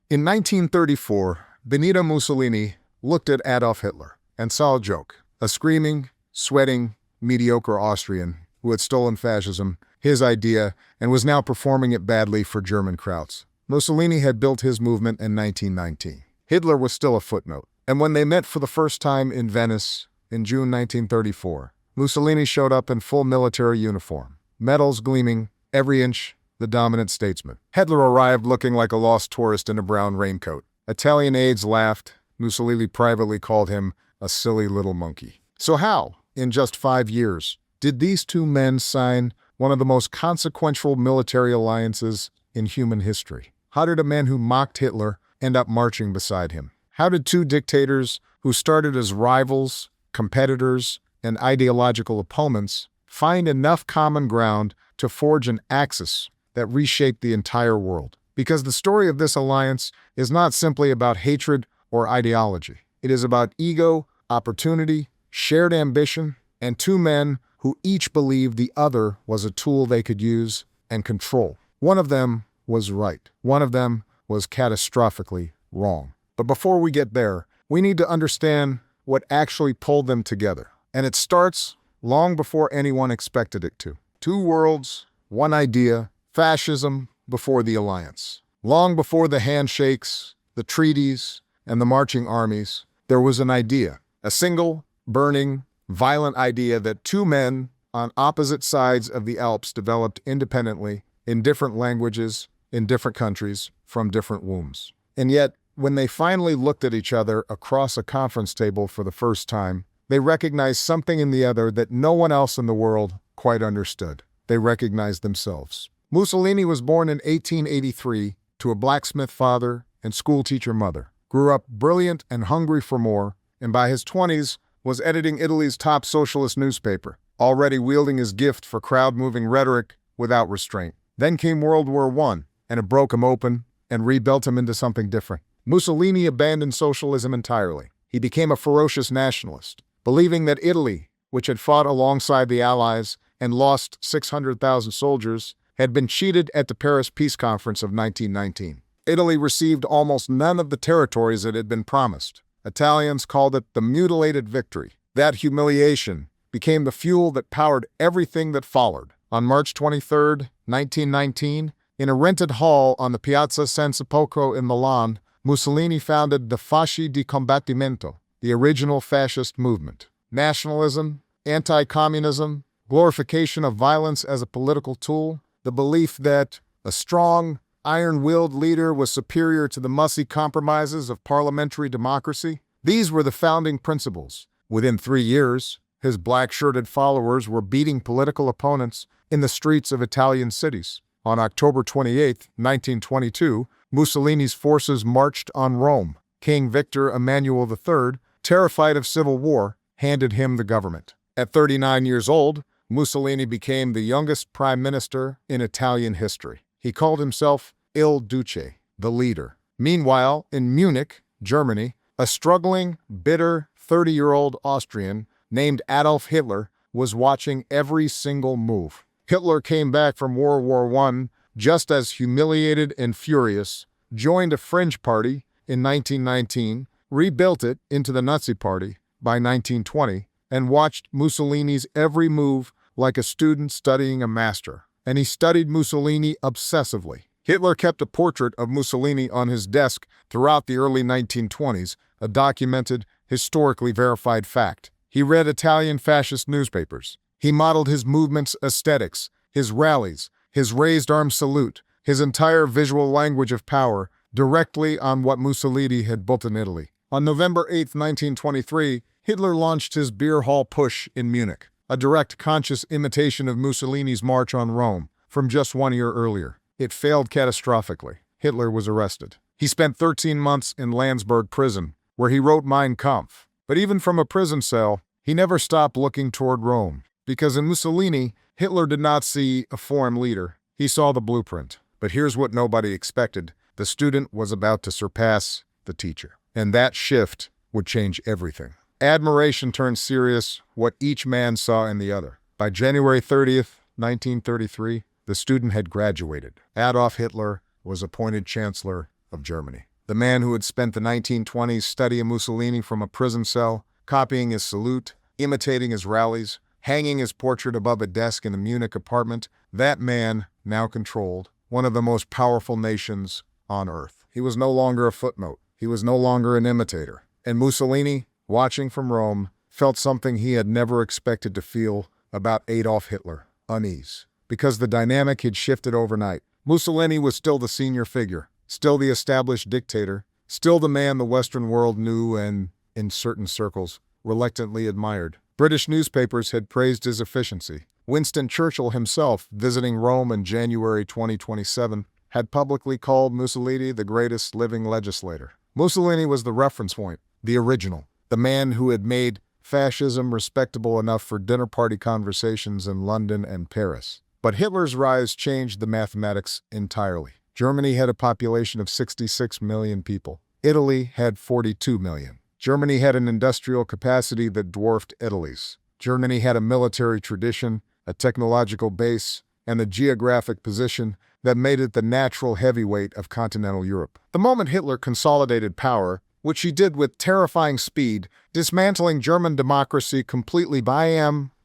In 1934, Benito Mussolini looked at Adolf Hitler and saw a joke. A screaming, sweating, mediocre Austrian who had stolen fascism, his idea, and was now performing it badly for German crowds. Mussolini had built his movement in 1919. Hitler was still a footnote. And when they met for the first time in Venice in June 1934, Mussolini showed up in full military uniform, medals gleaming, every inch the dominant statesman. Hitler arrived looking like a lost tourist in a brown raincoat. Italian aides laughed. Mussolini privately called him a silly little monkey. So how, in just 5 years, did these two men sign one of the most consequential military alliances in human history? How did a man who mocked Hitler end up marching beside him? How did two dictators who started as rivals, competitors, and ideological opponents find enough common ground to forge an axis that reshaped the entire world? Because the story of this alliance is not simply about hatred or ideology. It is about ego, opportunity, shared ambition, and two men who each believed the other was a tool they could use and control. One of them was right. One of them was catastrophically wrong. But before we get there, we need to understand what actually pulled them together. And it starts long before anyone expected it to. Two worlds, one idea, fascism before the alliance. Long before the handshakes, the treaties, and the marching armies, there was an idea. A single, burning, violent idea that two men on opposite sides of the Alps developed independently in different languages, in different countries, from different wombs. And yet, when they finally looked at each other across a conference table for the first time, they recognized something in the other that no one else in the world quite understood. They recognized themselves. Mussolini was born in 1883 to a blacksmith father and schoolteacher mother, grew up brilliant and hungry for more, and by his 20s was editing Italy's top socialist newspaper, already wielding his gift for crowd-moving rhetoric without restraint. Then came World War I, and it broke him open and rebuilt him into something different. Mussolini abandoned socialism entirely. He became a ferocious nationalist, believing that Italy, which had fought alongside the Allies and lost 600,000 soldiers, had been cheated at the Paris Peace Conference of 1919. Italy received almost none of the territories it had been promised. Italians called it the mutilated victory. That humiliation became the fuel that powered everything that followed. On March 23, 1919, in a rented hall on the Piazza San Sepolcro in Milan, Mussolini founded the Fasci di Combattimento, the original fascist movement. Nationalism, anti-communism, glorification of violence as a political tool, the belief that a strong, iron-willed leader was superior to the mussy compromises of parliamentary democracy. These were the founding principles. Within 3 years, his black-shirted followers were beating political opponents in the streets of Italian cities. On October 28, 1922, Mussolini's forces marched on Rome. King Victor Emmanuel III, terrified of civil war, handed him the government. At 39 years old, Mussolini became the youngest prime minister in Italian history. He called himself Il Duce, the leader. Meanwhile, in Munich, Germany, a struggling, bitter 30-year-old Austrian named Adolf Hitler was watching every single move. Hitler came back from World War I just as humiliated and furious, joined a fringe party in 1919, rebuilt it into the Nazi Party by 1920, and watched Mussolini's every move like a student studying a master. And he studied Mussolini obsessively. Hitler kept a portrait of Mussolini on his desk throughout the early 1920s, a documented, historically verified fact. He read Italian fascist newspapers. He modeled his movement's aesthetics, his rallies, his raised arm salute, his entire visual language of power directly on what Mussolini had built in Italy. On November 8, 1923, Hitler launched his beer hall push in Munich, a direct conscious imitation of Mussolini's march on Rome from just 1 year earlier. It failed catastrophically. Hitler was arrested. He spent 13 months in Landsberg prison, where he wrote Mein Kampf. But even from a prison cell, he never stopped looking toward Rome. Because in Mussolini, Hitler did not see a foreign leader. He saw the blueprint. But here's what nobody expected. The student was about to surpass the teacher. And that shift would change everything. Admiration turned serious, what each man saw in the other. By January 30th, 1933, the student had graduated. Adolf Hitler was appointed Chancellor of Germany. the man who had spent the 1920s studying Mussolini from a prison cell, copying his salute, imitating his rallies, hanging his portrait above a desk in a Munich apartment, that man now controlled one of the most powerful nations on earth. He was no longer a footnote. He was no longer an imitator. And Mussolini, watching from Rome, felt something he had never expected to feel about Adolf Hitler: unease. Because the dynamic had shifted overnight. Mussolini was still the senior figure, still the established dictator, still the man the Western world knew and, in certain circles, reluctantly admired. British newspapers had praised his efficiency. Winston Churchill himself, visiting Rome in January 2027, had publicly called Mussolini the greatest living legislator. Mussolini was the reference point, the original, the man who had made fascism respectable enough for dinner party conversations in London and Paris. But Hitler's rise changed the mathematics entirely. Germany had a population of 66 million people. Italy had 42 million. Germany had an industrial capacity that dwarfed Italy's. Germany had a military tradition, a technological base, and a geographic position that made it the natural heavyweight of continental Europe. The moment Hitler consolidated power, which he did with terrifying speed, dismantling German democracy completely by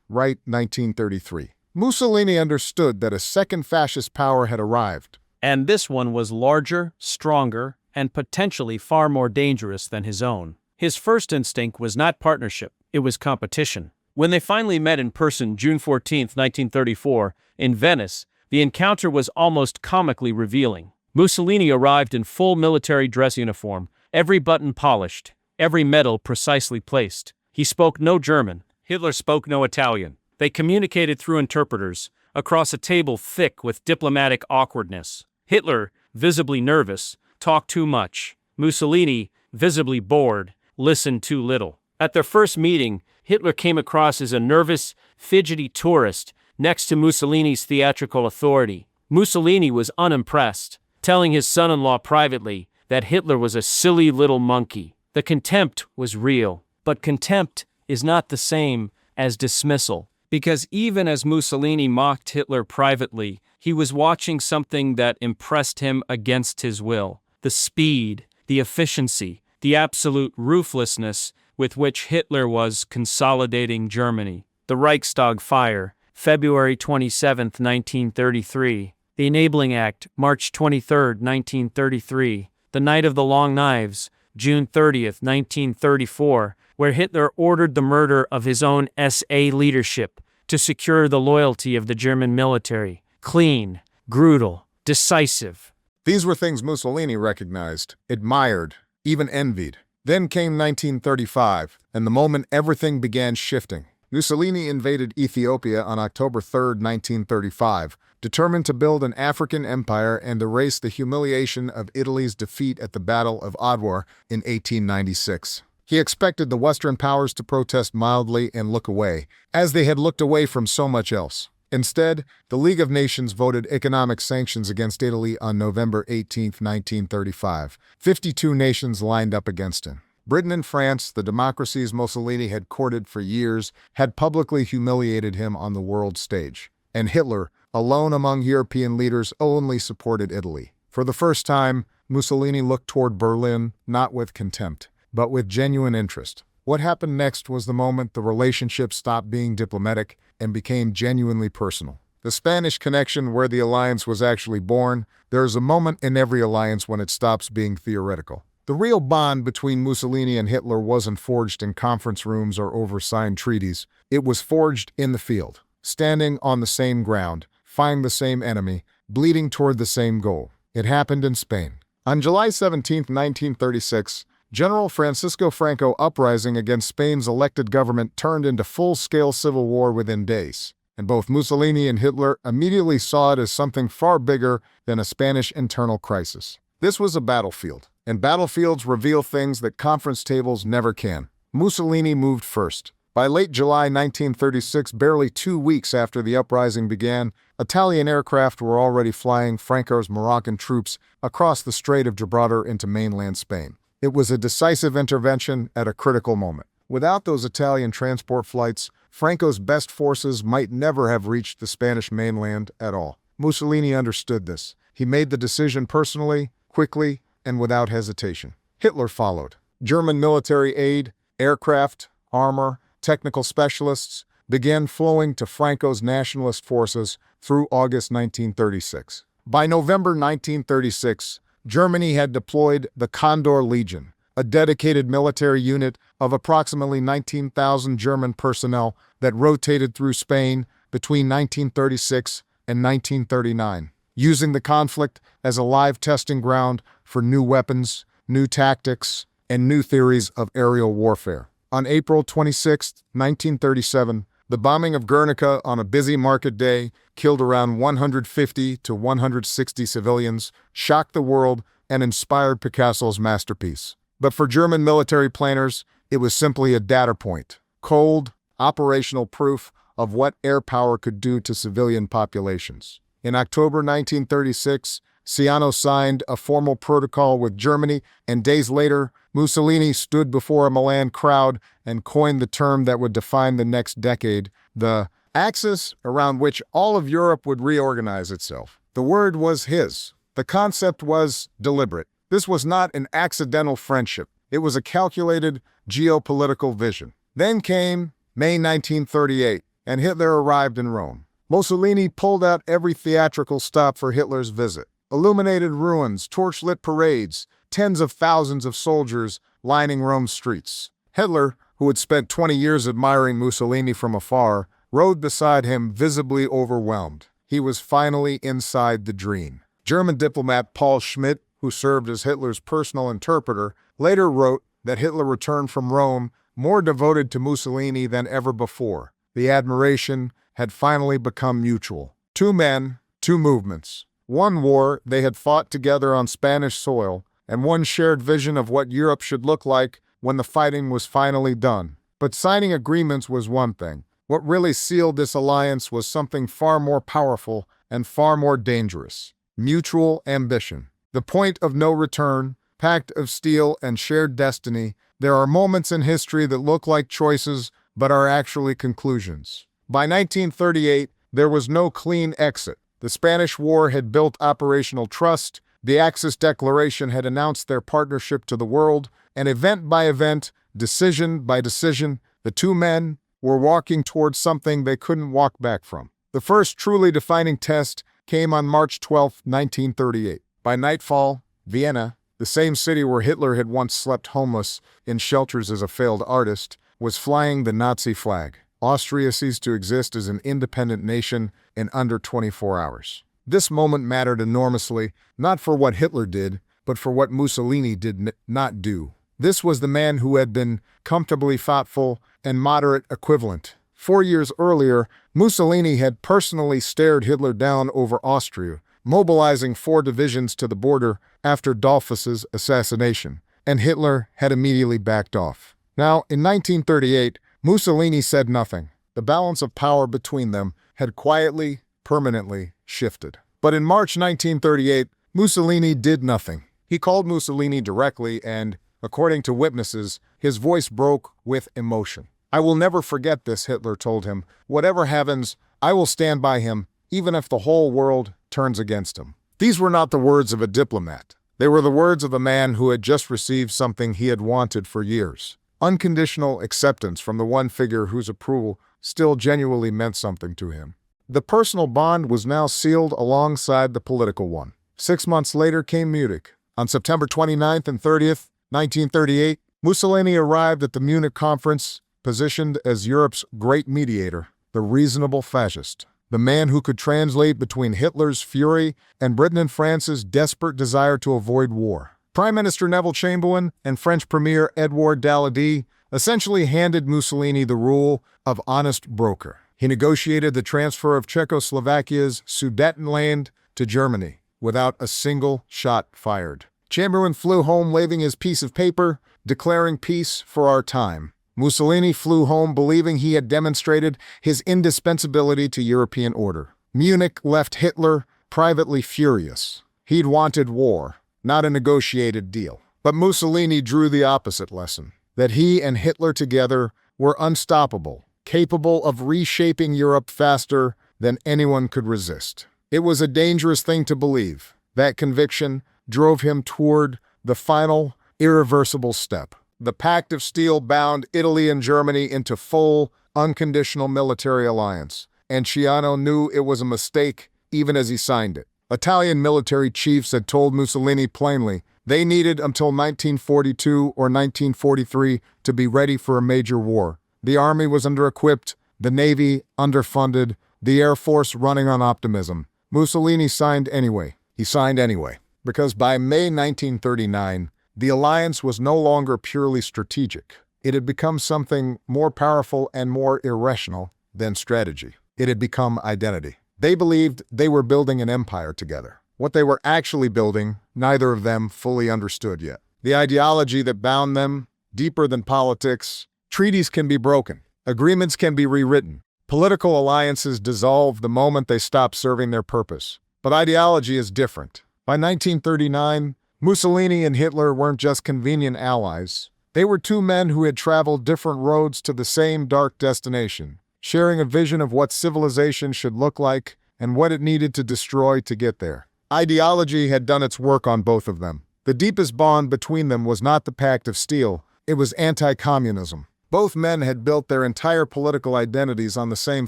1933. Mussolini understood that a second fascist power had arrived. And this one was larger, stronger, and potentially far more dangerous than his own. His first instinct was not partnership, it was competition. When they finally met in person June 14, 1934, in Venice, the encounter was almost comically revealing. Mussolini arrived in full military dress uniform, every button polished, every medal precisely placed. He spoke no German. Hitler spoke no Italian. They communicated through interpreters, across a table thick with diplomatic awkwardness. Hitler, visibly nervous, talked too much. Mussolini, visibly bored, listened too little. At their first meeting, Hitler came across as a nervous, fidgety tourist next to Mussolini's theatrical authority. Mussolini was unimpressed, telling his son-in-law privately that Hitler was a silly little monkey. The contempt was real, but contempt is not the same as dismissal. Because even as Mussolini mocked Hitler privately, he was watching something that impressed him against his will. The speed, the efficiency, the absolute ruthlessness with which Hitler was consolidating Germany. The Reichstag fire, February 27, 1933. The Enabling Act, March 23, 1933. The Night of the Long Knives, June 30, 1934, where Hitler ordered the murder of his own SA leadership to secure the loyalty of the German military. Clean, brutal, decisive. These were things Mussolini recognized, admired, even envied. Then came 1935, and the moment everything began shifting. Mussolini invaded Ethiopia on October 3, 1935, determined to build an African empire and erase the humiliation of Italy's defeat at the Battle of Adwa in 1896. He expected the Western powers to protest mildly and look away, as they had looked away from so much else. Instead, the League of Nations voted economic sanctions against Italy on November 18, 1935. 52 nations lined up against him. Britain and France, the democracies Mussolini had courted for years, had publicly humiliated him on the world stage. And Hitler, alone among European leaders, only supported Italy. For the first time, Mussolini looked toward Berlin, not with contempt, but with genuine interest. What happened next was the moment the relationship stopped being diplomatic and became genuinely personal. The Spanish connection, where the alliance was actually born. There is a moment in every alliance when it stops being theoretical. The real bond between Mussolini and Hitler wasn't forged in conference rooms or over signed treaties. It was forged in the field, standing on the same ground, fighting the same enemy, bleeding toward the same goal. It happened in Spain. On July 17, 1936, General Francisco Franco uprising against Spain's elected government turned into full-scale civil war within days, and both Mussolini and Hitler immediately saw it as something far bigger than a Spanish internal crisis. This was a battlefield, and battlefields reveal things that conference tables never can. Mussolini moved first. By late July 1936, barely 2 weeks after the uprising began, Italian aircraft were already flying Franco's Moroccan troops across the Strait of Gibraltar into mainland Spain. It was a decisive intervention at a critical moment. Without those Italian transport flights, Franco's best forces might never have reached the Spanish mainland at all. Mussolini understood this. He made the decision personally, quickly, and without hesitation. Hitler followed. German military aid, aircraft, armor, technical specialists began flowing to Franco's nationalist forces through August 1936. By November 1936, Germany had deployed the Condor Legion, a dedicated military unit of approximately 19,000 German personnel that rotated through Spain between 1936 and 1939, using the conflict as a live testing ground for new weapons, new tactics, and new theories of aerial warfare. On April 26, 1937, the bombing of Guernica on a busy market day killed around 150 to 160 civilians, shocked the world, and inspired Picasso's masterpiece. But for German military planners, it was simply a data point, cold, operational proof of what air power could do to civilian populations. In October 1936, Ciano signed a formal protocol with Germany, and days later, Mussolini stood before a Milan crowd and coined the term that would define the next decade, the axis around which all of Europe would reorganize itself. The word was his. The concept was deliberate. This was not an accidental friendship. It was a calculated geopolitical vision. Then came May 1938, and Hitler arrived in Rome. Mussolini pulled out every theatrical stop for Hitler's visit. Illuminated ruins, torchlit parades, tens of thousands of soldiers lining Rome's streets. Hitler, who had spent 20 years admiring Mussolini from afar, rode beside him, visibly overwhelmed. He was finally inside the dream. German diplomat Paul Schmidt, who served as Hitler's personal interpreter, later wrote that Hitler returned from Rome more devoted to Mussolini than ever before. The admiration had finally become mutual. Two men, two movements. One war they had fought together on Spanish soil, and one shared vision of what Europe should look like when the fighting was finally done. But signing agreements was one thing. What really sealed this alliance was something far more powerful and far more dangerous. Mutual ambition. The point of no return, pact of steel and shared destiny. There are moments in history that look like choices, but are actually conclusions. By 1938, there was no clean exit. The Spanish War had built operational trust, the Axis Declaration had announced their partnership to the world, and event by event, decision by decision, the two men were walking towards something they couldn't walk back from. The first truly defining test came on March 12, 1938. By nightfall, Vienna, the same city where Hitler had once slept homeless in shelters as a failed artist, was flying the Nazi flag. Austria ceased to exist as an independent nation in under 24 hours. This moment mattered enormously, not for what Hitler did, but for what Mussolini did not do. This was the man who had been comfortably thoughtful and moderate equivalent. 4 years earlier, Mussolini had personally stared Hitler down over Austria, mobilizing 4 divisions to the border after Dollfuss's assassination, and Hitler had immediately backed off. Now, in 1938, Mussolini said nothing. The balance of power between them had quietly, permanently shifted. But in March 1938, Mussolini did nothing. He called Mussolini directly and, according to witnesses, his voice broke with emotion. "I will never forget this," Hitler told him. "Whatever happens, I will stand by him, even if the whole world turns against him." These were not the words of a diplomat. They were the words of a man who had just received something he had wanted for years. Unconditional acceptance from the one figure whose approval still genuinely meant something to him. The personal bond was now sealed alongside the political one. 6 months later came Munich. On September 29th and 30th, 1938, Mussolini arrived at the Munich conference, positioned as Europe's great mediator, the reasonable fascist, the man who could translate between Hitler's fury and Britain and France's desperate desire to avoid war. Prime Minister Neville Chamberlain and French Premier Edouard Daladier essentially handed Mussolini the role of honest broker. He negotiated the transfer of Czechoslovakia's Sudetenland to Germany without a single shot fired. Chamberlain flew home waving his piece of paper, declaring peace for our time. Mussolini flew home believing he had demonstrated his indispensability to European order. Munich left Hitler privately furious. He'd wanted war, not a negotiated deal. But Mussolini drew the opposite lesson, that he and Hitler together were unstoppable, capable of reshaping Europe faster than anyone could resist. It was a dangerous thing to believe. That conviction drove him toward the final, irreversible step. The Pact of Steel bound Italy and Germany into full, unconditional military alliance, and Ciano knew it was a mistake even as he signed it. Italian military chiefs had told Mussolini plainly they needed until 1942 or 1943 to be ready for a major war. The army was under-equipped, the navy underfunded, the air force running on optimism. Mussolini signed anyway. He signed anyway, because by May 1939, the alliance was no longer purely strategic. It had become something more powerful and more irrational than strategy. It had become identity. They believed they were building an empire together. What they were actually building, neither of them fully understood yet. The ideology that bound them, deeper than politics. Treaties can be broken. Agreements can be rewritten. Political alliances dissolve the moment they stop serving their purpose. But ideology is different. By 1939, Mussolini and Hitler weren't just convenient allies. They were two men who had traveled different roads to the same dark destination, sharing a vision of what civilization should look like and what it needed to destroy to get there. Ideology had done its work on both of them. The deepest bond between them was not the Pact of Steel, it was anti-communism. Both men had built their entire political identities on the same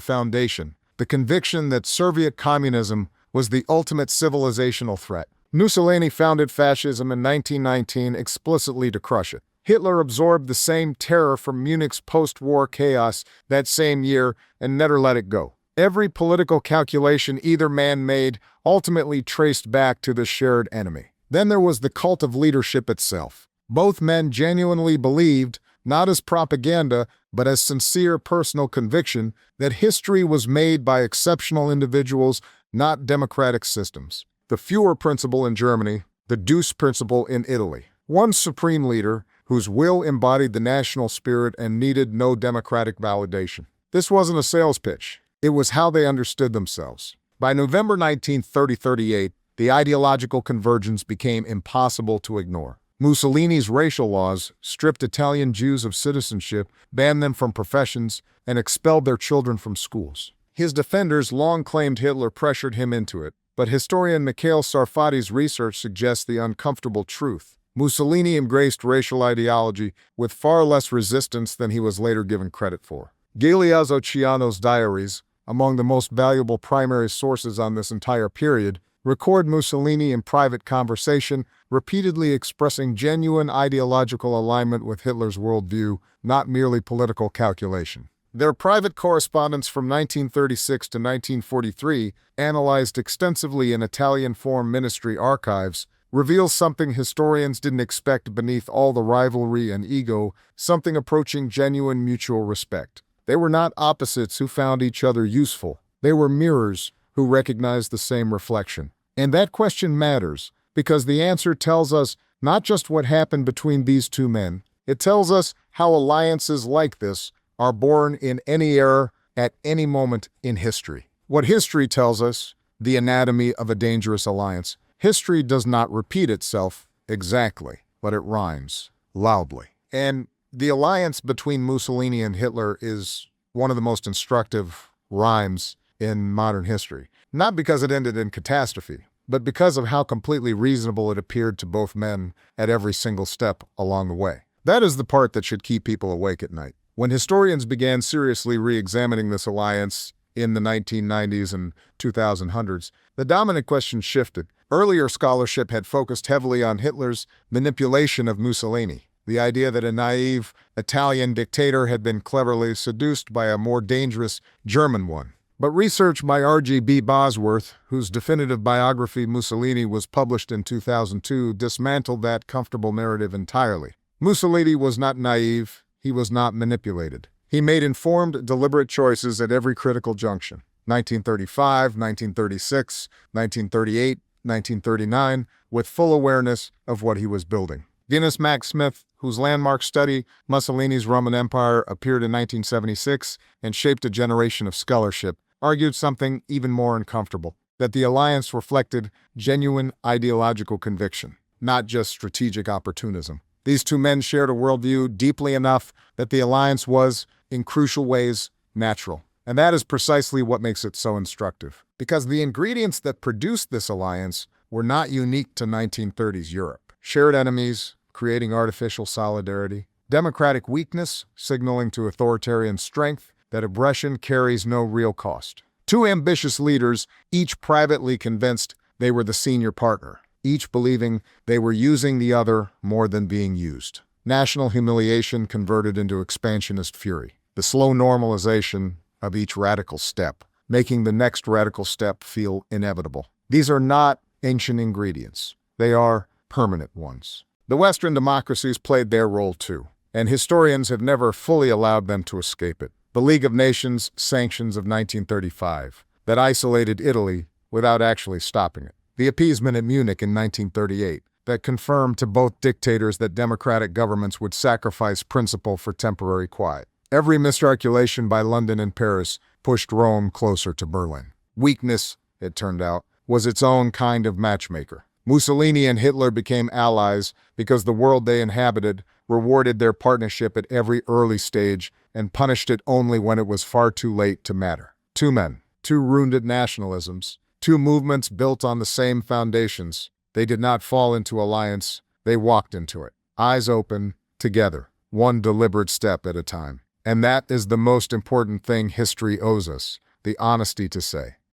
foundation, the conviction that Soviet communism was the ultimate civilizational threat. Mussolini founded fascism in 1919 explicitly to crush it. Hitler absorbed the same terror from Munich's post-war chaos that same year and never let it go. Every political calculation either man made ultimately traced back to the shared enemy. Then there was the cult of leadership itself. Both men genuinely believed, not as propaganda, but as sincere personal conviction, that history was made by exceptional individuals, not democratic systems. The Führer principle in Germany, the Deuce principle in Italy. One supreme leader whose will embodied the national spirit and needed no democratic validation. This wasn't a sales pitch. It was how they understood themselves. By November 1938, the ideological convergence became impossible to ignore. Mussolini's racial laws stripped Italian Jews of citizenship, banned them from professions, and expelled their children from schools. His defenders long claimed Hitler pressured him into it, but historian Mikhail Sarfati's research suggests the uncomfortable truth. Mussolini embraced racial ideology with far less resistance than he was later given credit for. Galeazzo Ciano's diaries, among the most valuable primary sources on this entire period, record Mussolini in private conversation, repeatedly expressing genuine ideological alignment with Hitler's worldview, not merely political calculation. Their private correspondence from 1936 to 1943, analyzed extensively in Italian Foreign Ministry archives, reveals something historians didn't expect beneath all the rivalry and ego, something approaching genuine mutual respect. They were not opposites who found each other useful. They were mirrors who recognized the same reflection. And that question matters, because the answer tells us not just what happened between these two men, it tells us how alliances like this are born in any era at any moment in history. What history tells us, the anatomy of a dangerous alliance. History does not repeat itself exactly, but it rhymes loudly. And the alliance between Mussolini and Hitler is one of the most instructive rhymes in modern history. Not because it ended in catastrophe, but because of how completely reasonable it appeared to both men at every single step along the way. That is the part that should keep people awake at night. When historians began seriously re-examining this alliance in the 1990s and 2000s, the dominant question shifted. Earlier scholarship had focused heavily on Hitler's manipulation of Mussolini, the idea that a naive Italian dictator had been cleverly seduced by a more dangerous German one. But research by R.G.B. Bosworth, whose definitive biography Mussolini was published in 2002, dismantled that comfortable narrative entirely. Mussolini was not naive. He was not manipulated. He made informed, deliberate choices at every critical junction. 1935, 1936, 1938, 1939, with full awareness of what he was building. Guinness Mac Smith, whose landmark study, Mussolini's Roman Empire, appeared in 1976 and shaped a generation of scholarship, argued something even more uncomfortable, that the alliance reflected genuine ideological conviction, not just strategic opportunism. These two men shared a worldview deeply enough that the alliance was, in crucial ways, natural. And that is precisely what makes it so instructive. Because the ingredients that produced this alliance were not unique to 1930s Europe. Shared enemies, creating artificial solidarity. Democratic weakness, signaling to authoritarian strength that aggression carries no real cost. Two ambitious leaders, each privately convinced they were the senior partner, each believing they were using the other more than being used. National humiliation converted into expansionist fury. The slow normalization of each radical step, making the next radical step feel inevitable. These are not ancient ingredients. They are permanent ones. The Western democracies played their role too, and historians have never fully allowed them to escape it. The League of Nations sanctions of 1935 that isolated Italy without actually stopping it. The appeasement at Munich in 1938 that confirmed to both dictators that democratic governments would sacrifice principle for temporary quiet. Every miscalculation by London and Paris pushed Rome closer to Berlin. Weakness, it turned out, was its own kind of matchmaker. Mussolini and Hitler became allies because the world they inhabited rewarded their partnership at every early stage and punished it only when it was far too late to matter. Two men, two wounded nationalisms, two movements built on the same foundations. They did not fall into alliance, they walked into it. Eyes open, together, one deliberate step at a time. And that is the most important thing history owes us, the honesty to say,